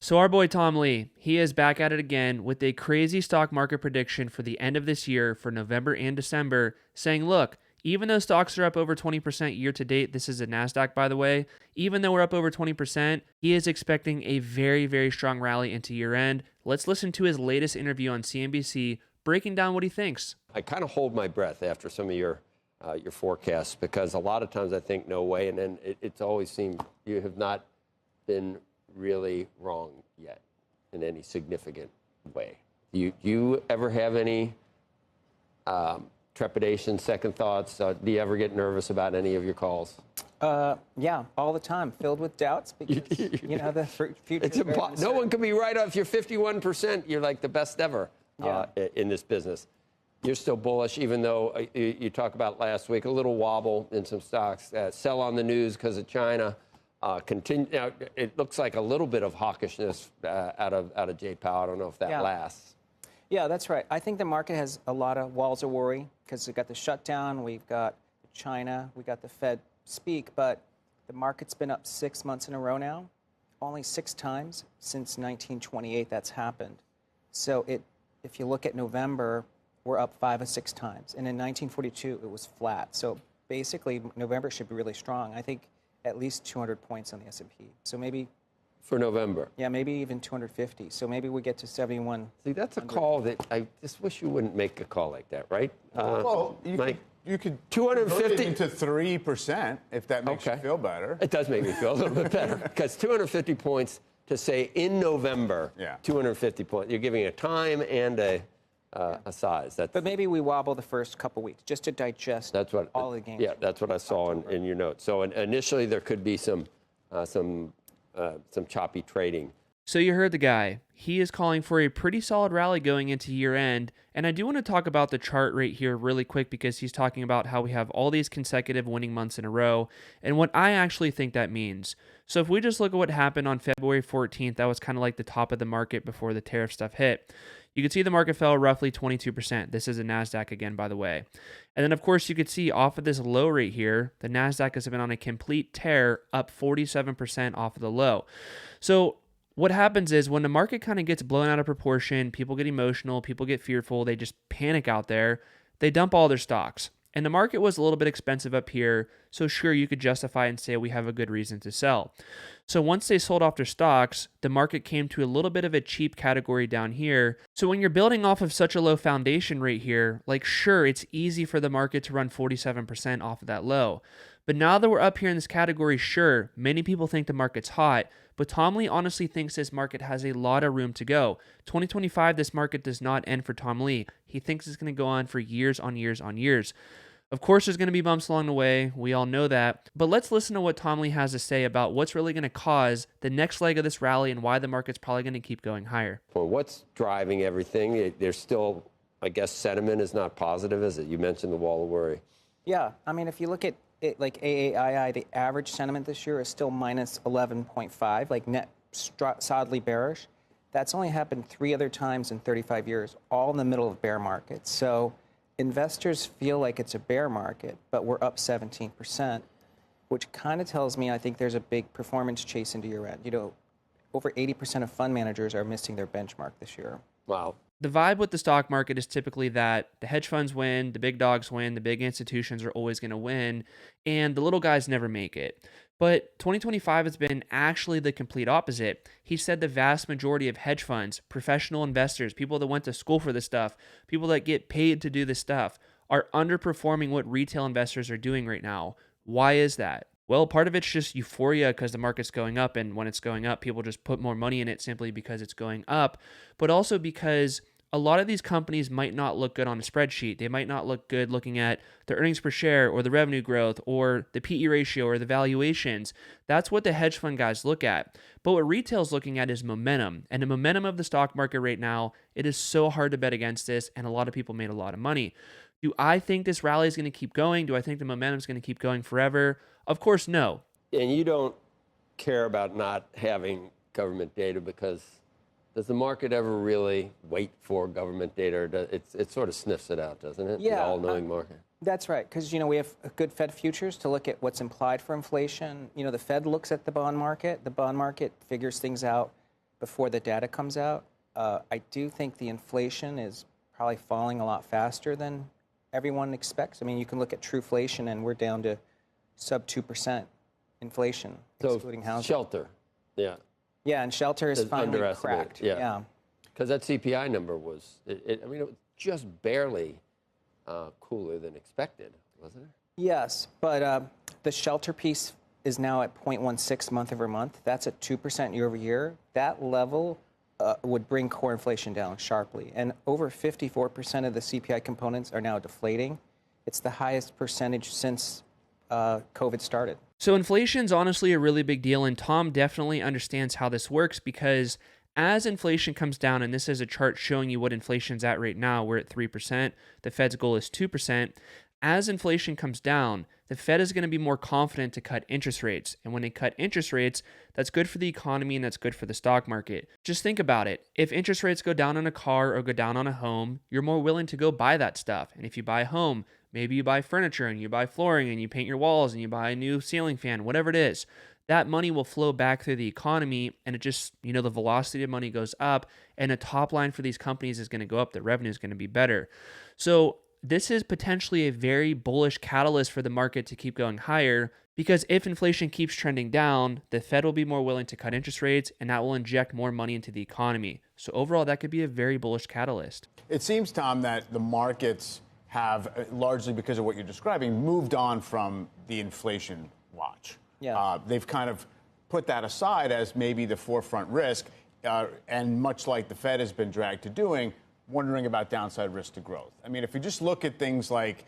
So our boy Tom Lee, he is back at it again with a crazy stock market prediction for the end of this year for November and December, saying, look, even though stocks are up over 20% year to date, this is a NASDAQ, by the way, even though we're up over 20%, he is expecting a very, very strong rally into year end. Let's listen to his latest interview on CNBC, breaking down what he thinks. I kind of hold my breath after some of your forecasts, because a lot of times I think no way, and then it's always seemed you have not been really wrong yet in any significant way. You ever have any trepidation, second thoughts? Do you ever get nervous about any of your calls? Yeah, all the time, filled with doubts because the future. No one can be right off your 51%. You're like the best ever in this business. You're still bullish, even though you talk about last week a little wobble in some stocks. Sell on the news because of China. Now, it looks like a little bit of hawkishness out of Jay Powell. I don't know if that lasts. Yeah, that's right. I think the market has a lot of walls of worry because we've got the shutdown, we've got China, we got the Fed speak, but the market's been up 6 months in a row now. Only 6 times since 1928 that's happened. So if you look at November, we're up 5 or 6 times. And in 1942, it was flat. So basically, November should be really strong. I think at least 200 points on the S&P. So maybe for November. Yeah, maybe even 250. So maybe we get to 71. See, that's a call that I just wish you wouldn't make a call like that, right? Well, you could 250 into 3% if that makes you feel better. It does make me feel a little bit better, because 250 points to say in November, 250 points. You're giving a time and a size. But maybe we wobble the first couple weeks just to digest all the gains. Yeah, that's what I saw in your notes. So initially there could be some choppy trading. So you heard the guy. He is calling for a pretty solid rally going into year end. And I do want to talk about the chart right here really quick, because he's talking about how we have all these consecutive winning months in a row and what I actually think that means. So if we just look at what happened on February 14th, that was kind of like the top of the market before the tariff stuff hit. You could see the market fell roughly 22%. This is a NASDAQ again, by the way. And then, of course, you could see off of this low right here, the NASDAQ has been on a complete tear, up 47% off of the low. So what happens is when the market kind of gets blown out of proportion, people get emotional, people get fearful, they just panic out there, they dump all their stocks. And the market was a little bit expensive up here, so sure, you could justify and say we have a good reason to sell. So once they sold off their stocks, the market came to a little bit of a cheap category down here. So when you're building off of such a low foundation right here, like sure, it's easy for the market to run 47% off of that low. But now that we're up here in this category, sure, many people think the market's hot, but Tom Lee honestly thinks this market has a lot of room to go. 2025, this market does not end for Tom Lee. He thinks it's going to go on for years on years on years. Of course, there's going to be bumps along the way. We all know that. But let's listen to what Tom Lee has to say about what's really going to cause the next leg of this rally and why the market's probably going to keep going higher. Well, what's driving everything? There's still, I guess, sentiment is not positive, is it? You mentioned the wall of worry. Yeah. I mean, if you look at it like AAII, the average sentiment this year is still minus 11.5, like net solidly bearish. That's only happened 3 other times in 35 years, all in the middle of bear markets. So investors feel like it's a bear market, but we're up 17%, which kind of tells me I think there's a big performance chase into year end. Over 80% of fund managers are missing their benchmark this year. Wow. The vibe with the stock market is typically that the hedge funds win, the big dogs win, the big institutions are always going to win, and the little guys never make it. But 2025 has been actually the complete opposite. He said the vast majority of hedge funds, professional investors, people that went to school for this stuff, people that get paid to do this stuff, are underperforming what retail investors are doing right now. Why is that? Well, part of it's just euphoria because the market's going up, and when it's going up, people just put more money in it simply because it's going up, but also because a lot of these companies might not look good on a spreadsheet. They might not look good looking at the earnings per share or the revenue growth or the PE ratio or the valuations. That's what the hedge fund guys look at. But what retail's looking at is momentum. And the momentum of the stock market right now, it is so hard to bet against this, and a lot of people made a lot of money. Do I think this rally is going to keep going? Do I think the momentum is going to keep going forever? Of course, no. And you don't care about not having government data, because does the market ever really wait for government data? Or it sort of sniffs it out, doesn't it? Yeah. The all-knowing market. That's right, because we have good Fed futures to look at what's implied for inflation. The Fed looks at the bond market. The bond market figures things out before the data comes out. I do think the inflation is probably falling a lot faster than everyone expects. I mean, you can look at Truflation, and we're down to sub 2% inflation, excluding housing. Shelter, yeah. Yeah, and shelter is finally cracked. Yeah. Because that CPI number was, it was just barely cooler than expected, wasn't it? Yes, but the shelter piece is now at 0.16 month over month. That's at 2% year over year. That level would bring core inflation down sharply. And over 54% of the CPI components are now deflating. It's the highest percentage since COVID started. So inflation's honestly a really big deal, and Tom definitely understands how this works because as inflation comes down, and this is a chart showing you what inflation's at right now, we're at 3%, the Fed's goal is 2%. As inflation comes down, the Fed is going to be more confident to cut interest rates. And when they cut interest rates, that's good for the economy and that's good for the stock market. Just think about it. If interest rates go down on a car or go down on a home, you're more willing to go buy that stuff. And if you buy a home, maybe you buy furniture and you buy flooring and you paint your walls and you buy a new ceiling fan, whatever it is. That money will flow back through the economy, and it just, the velocity of money goes up, and the top line for these companies is going to go up. The revenue is going to be better. So this is potentially a very bullish catalyst for the market to keep going higher, because if inflation keeps trending down, the Fed will be more willing to cut interest rates, and that will inject more money into the economy. So overall, that could be a very bullish catalyst. It seems, Tom, that the markets have, largely because of what you're describing, moved on from the inflation watch. Yeah. They've kind of put that aside as maybe the forefront risk, and much like the Fed has been dragged to doing, wondering about downside risk to growth. I mean, if you just look at things like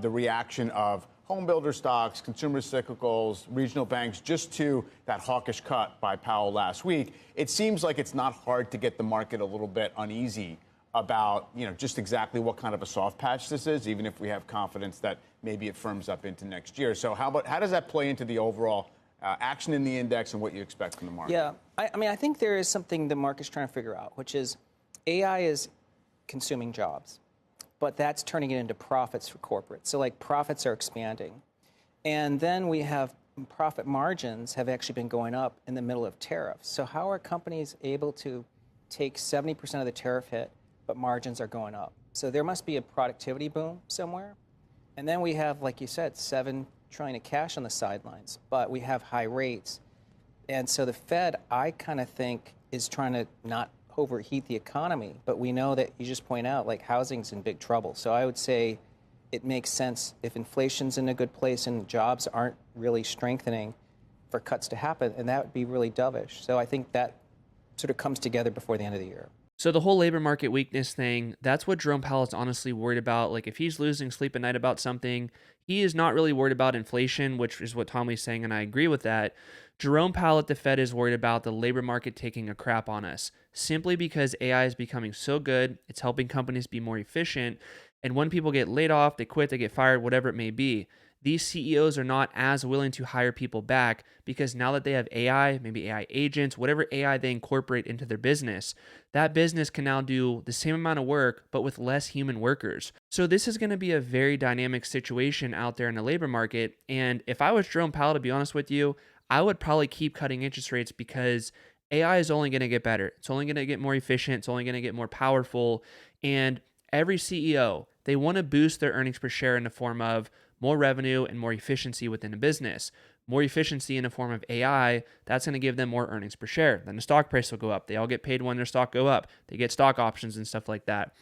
the reaction of home builder stocks, consumer cyclicals, regional banks, just to that hawkish cut by Powell last week, it seems like it's not hard to get the market a little bit uneasy about, just exactly what kind of a soft patch this is, even if we have confidence that maybe it firms up into next year. So how does that play into the overall action in the index and what you expect from the market? Yeah, I think there is something the market's trying to figure out, which is AI is consuming jobs, but that's turning it into profits for corporates. So like profits are expanding. And then we have profit margins have actually been going up in the middle of tariffs. So how are companies able to take 70% of the tariff hit, but margins are going up? So there must be a productivity boom somewhere. And then we have, like you said, $7 trillion of cash on the sidelines, but we have high rates. And so the Fed, I kind of think, is trying to not overheat the economy, but we know that you just point out, like, housing's in big trouble. So I would say it makes sense if inflation's in a good place and jobs aren't really strengthening for cuts to happen, and that would be really dovish. So I think that sort of comes together before the end of the year. So the whole labor market weakness thing, that's what Jerome Powell is honestly worried about. Like if he's losing sleep at night about something, he is not really worried about inflation, which is what Tommy's saying, and I agree with that. Jerome Powell at the Fed is worried about the labor market taking a crap on us, simply because AI is becoming so good, it's helping companies be more efficient, and when people get laid off, they quit, they get fired, whatever it may be, these CEOs are not as willing to hire people back because now that they have AI, maybe AI agents, whatever AI they incorporate into their business, that business can now do the same amount of work, but with less human workers. So this is going to be a very dynamic situation out there in the labor market. And if I was Jerome Powell, to be honest with you, I would probably keep cutting interest rates because AI is only going to get better. It's only going to get more efficient. It's only going to get more powerful. And every CEO, they want to boost their earnings per share in the form of more revenue and more efficiency within a business. More efficiency in the form of AI, that's going to give them more earnings per share. Then the stock price will go up. They all get paid when their stock go up. They get stock options and stuff like that.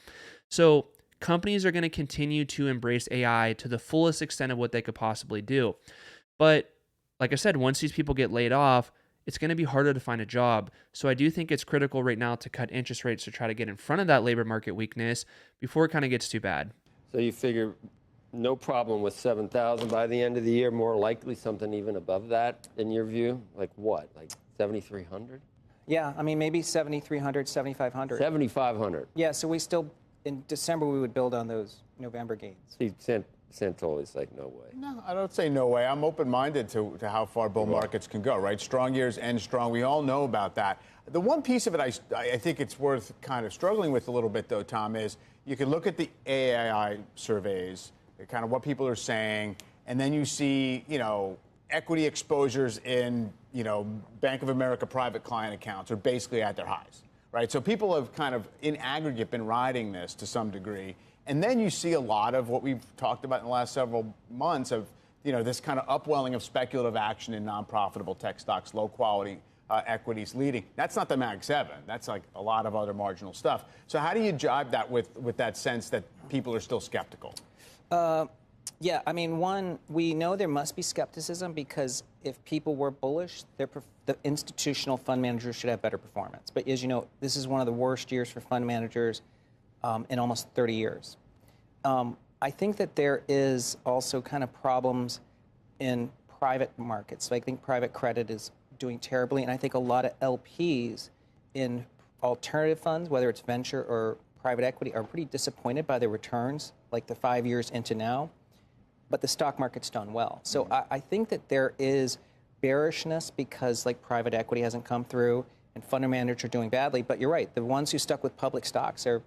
So companies are going to continue to embrace AI to the fullest extent of what they could possibly do. But like I said, once these people get laid off, it's going to be harder to find a job. So I do think it's critical right now to cut interest rates to try to get in front of that labor market weakness before it kind of gets too bad. So you figure no problem with 7,000 by the end of the year, more likely something even above that in your view? Like what, like 7,300? Yeah, I mean, maybe 7,300, 7,500. 7,500. Yeah, so we still, in December, we would build on those November gains. See, Santoli's like, no way. No, I don't say no way. I'm open-minded to how far bull markets can go, right? Strong years end strong. We all know about that. The one piece of it I think it's worth kind of struggling with a little bit, though, Tom, is you can look at the AAI surveys, kind of what people are saying, and then you see, equity exposures in, Bank of America private client accounts are basically at their highs, right? So people have kind of, in aggregate, been riding this to some degree. And then you see a lot of what we've talked about in the last several months of, this kind of upwelling of speculative action in non-profitable tech stocks, low-quality equities leading. That's not the Mag 7. That's like a lot of other marginal stuff. So how do you jibe that with that sense that people are still skeptical? Yeah, I mean, one, we know there must be skepticism because if people were bullish, the institutional fund managers should have better performance. But as you know, this is one of the worst years for fund managers in almost 30 years. I think that there is also kind of problems in private markets. So I think private credit is doing terribly, and I think a lot of LPs in alternative funds, whether it's venture or private equity, are pretty disappointed by their returns, like the 5 years into now. But the stock market's done well. So I think that there is bearishness because like private equity hasn't come through and fund managers are doing badly. But you're right, the ones who stuck with public stocks are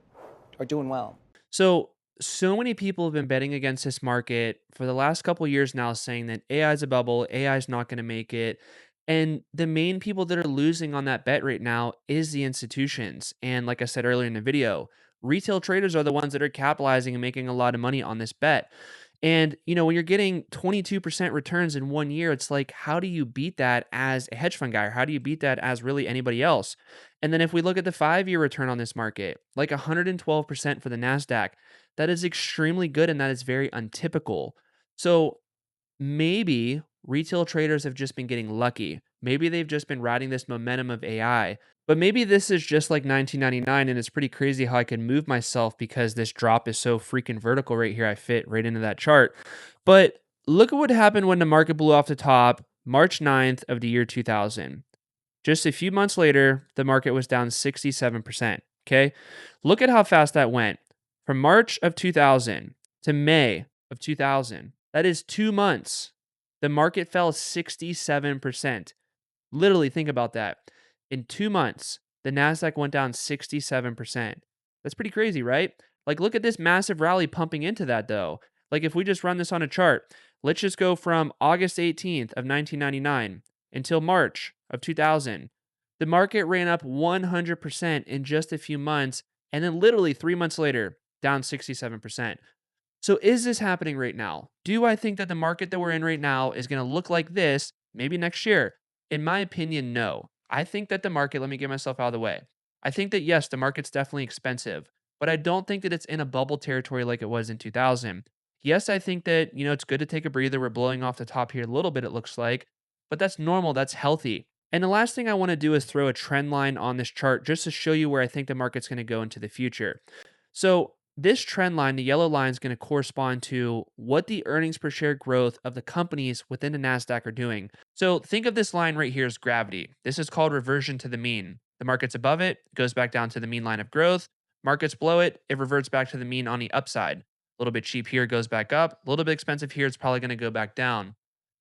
doing well. So many people have been betting against this market for the last couple of years now, saying that AI is a bubble, AI is not going to make it. And the main people that are losing on that bet right now is the institutions. And like I said earlier in the video, retail traders are the ones that are capitalizing and making a lot of money on this bet. And, when you're getting 22% returns in 1 year, it's like, how do you beat that as a hedge fund guy? Or how do you beat that as really anybody else? And then if we look at the 5-year return on this market, like 112% for the NASDAQ, that is extremely good and that is very untypical. So maybe retail traders have just been getting lucky. Maybe they've just been riding this momentum of AI. But maybe this is just like 1999 and it's pretty crazy how I can move myself because this drop is so freaking vertical right here. I fit right into that chart. But look at what happened when the market blew off the top March 9th of the year 2000. Just a few months later, the market was down 67%. Okay. Look at how fast that went. From March of 2000 to May of 2000, that is 2 months. The market fell 67%. Literally, think about that. In 2 months, the NASDAQ went down 67%. That's pretty crazy, right? Like, look at this massive rally pumping into that, though. Like, if we just run this on a chart, let's just go from August 18th of 1999 until March of 2000. The market ran up 100% in just a few months, and then literally 3 months later, down 67%. So is this happening right now? Do I think that the market that we're in right now is going to look like this maybe next year? In my opinion, no. I think that the market, let me get myself out of the way. I think that yes, the market's definitely expensive, but I don't think that it's in a bubble territory like it was in 2000. Yes, I think that, it's good to take a breather. We're blowing off the top here a little bit, it looks like, but that's normal. That's healthy. And the last thing I want to do is throw a trend line on this chart just to show you where I think the market's going to go into the future. So this trend line, the yellow line, is going to correspond to what the earnings per share growth of the companies within the NASDAQ are doing. So think of this line right here as gravity. This is called reversion to the mean. The market's above it, goes back down to the mean line of growth. Markets below it, it reverts back to the mean on the upside. A little bit cheap here, goes back up. A little bit expensive here, it's probably going to go back down.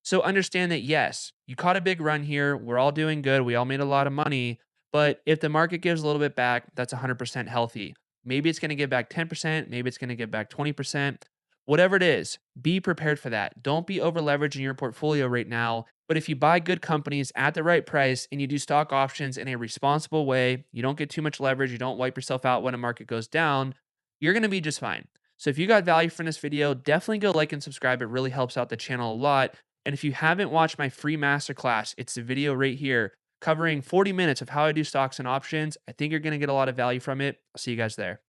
So understand that, yes, you caught a big run here. We're all doing good. We all made a lot of money. But if the market gives a little bit back, that's 100% healthy. Maybe it's going to give back 10%. Maybe it's going to give back 20%. Whatever it is, be prepared for that. Don't be over leveraged in your portfolio right now. But if you buy good companies at the right price and you do stock options in a responsible way, you don't get too much leverage, you don't wipe yourself out when a market goes down, you're going to be just fine. So if you got value from this video, definitely go like and subscribe. It really helps out the channel a lot. And if you haven't watched my free masterclass, it's the video right here covering 40 minutes of how I do stocks and options. I think you're going to get a lot of value from it. I'll see you guys there.